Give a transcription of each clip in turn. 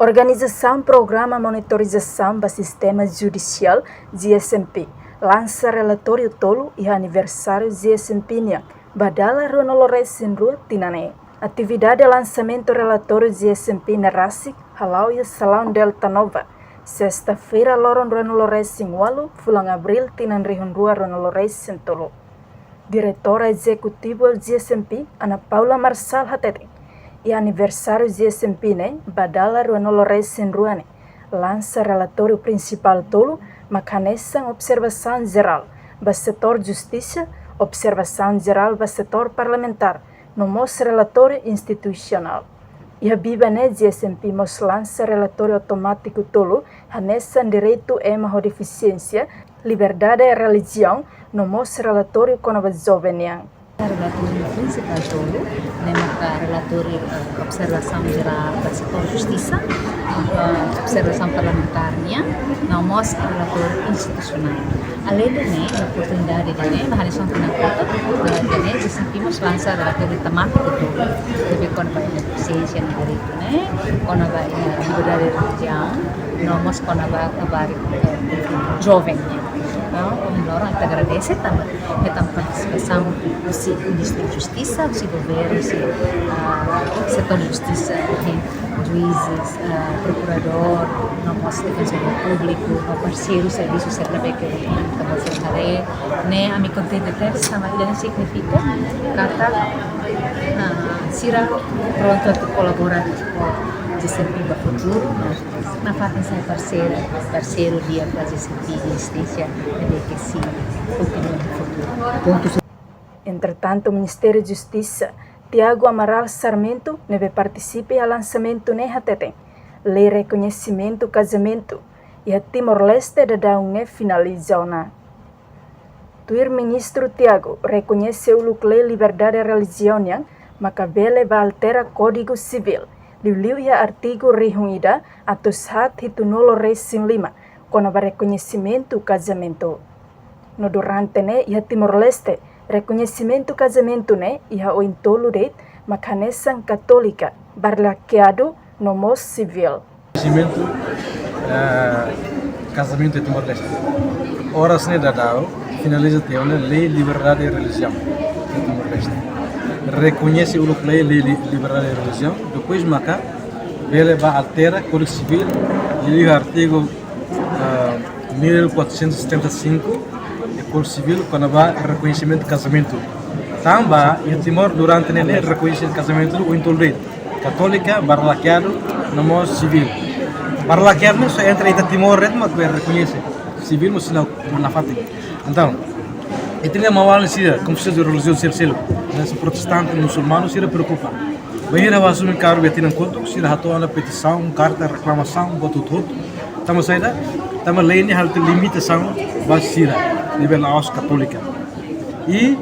Organização Programa Monitorização do Sistema Judicial, GSMP, lança relatório tolo e aniversário GSMP Niang, badala Ronolores Sinrua Tinane. Atividade de lançamento relatório GSMP na RASIC, Halau e Salão Delta Nova. Sexta-feira, Loron Ronolores Sinwalu, Fulang Abril, Tinan Rihunrua Ronolores Sintolo. Diretora Executiva GSMP, Ana Paula Marçal Hatete. E aniversário GSMP, badala Ronolores Sinruane, lança relatório principal tolo, macaneção observação geral, do setor justiça, observação geral do setor parlamentar, no nosso relatório institucional. E a Biba GSMP mos lança relatório automático tolo, anessa direito e uma deficiência, liberdade e religião, no nosso relatório com a jovem. Relatório principal tolo, relatório observação geral do setor justiça, observação parlamentarnya, nomos relatório institucional. Além de a oportunidade de a lição que na conta, de desenvolvemos lançar relatório temático tolo, deve com a eficiência no direito, com a liberdade de religião, nomos com a jovem. Orang kita agradece também a participação do Ministério da Justiça, do governo, do setor de justiça, juízes, procurador, no nosso defensor público, no parceiro, serviço secretário que estamos fazendo, né? A minha contente ter sama ini significa kata sira pronto untuk colaborar GSMP no futuro, na parte de parceiro dia para GSMP e assistência que se continue no futuro. Entretanto, o Ministério da Justiça, Tiago Amaral Sarmento, deve participar ao lançamento NEHATETEN, Lei Reconhecimento Casamento, e a Timor-Leste da Daune finalizou na. Tuir Ministro Tiago reconheceu o Lei Liberdade e Religião, Macabele vai alterar Código Civil, Liu e artigo Rihunida, Atoshat Hitunolo Resin 5, com o reconhecimento casamento. No durante e a Timor-Leste, reconhecimento casamento e a ointoluret, macaneção católica, barlaqueado no mos civil. Reconhecimento casamento de Timor-Leste. Horas ne dadao, finaliza teona lei liberdade e religião de Timor-Leste. Reconhece o lei liberdade e religião, depois maca ele vai altera Código Civil e o artigo 1475 do Código Civil quando vai reconhecimento casamento. Também em Timor durante ele reconhece casamento o intolerante católica barlaqueado no modo civil. Barlaqueado só entra em Timor mas reconhece civil mas não na fato. Então e tem uma malha como se de religião ser nesse protestante muçulmano se preocupa. Banheira vai assumir caro betina conto se ratou na petição, carta, reclamação, botou tudo. Estamos aí da, estamos lei nem halta limitação basira nível aos católica. E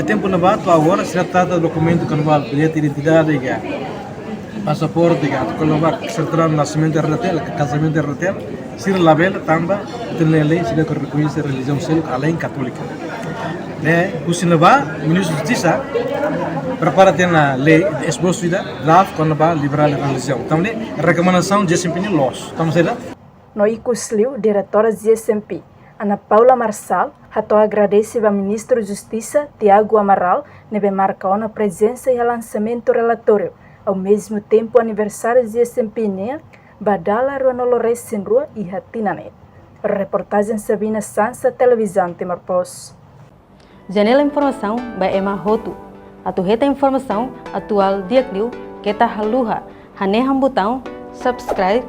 tempo na bato agora se trata do documento que não vai bilhete de identidade e passaporte que quando vai certificar nascimento relatel, casamento relatel, se labela também tem lei se que reconhece a religião selo além católica. O Sinabá, o Ministro da Justiça, prepara a lei de esboço da draft quando vai liberar a religião. Então, a recomendação de GSMP los. Estamos aí lá? No Icusliu, diretora de GSMP, Ana Paula Marçal, agradece ao Ministro da Justiça, Tiago Amaral, nebe marca a presença e o lançamento relatório, ao mesmo tempo aniversário de GSMP NEA, badala Ronolores Sinrua e Hatinanet. Reportagem Sabina Sansa, Televisão Timor Post. Janela informação by Emma Hotu. Atu reta informação atual dia cliu kita haluha haneham botão subscribe,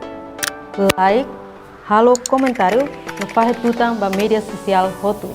like, halo comentário no faz tutang ba media social Hotu.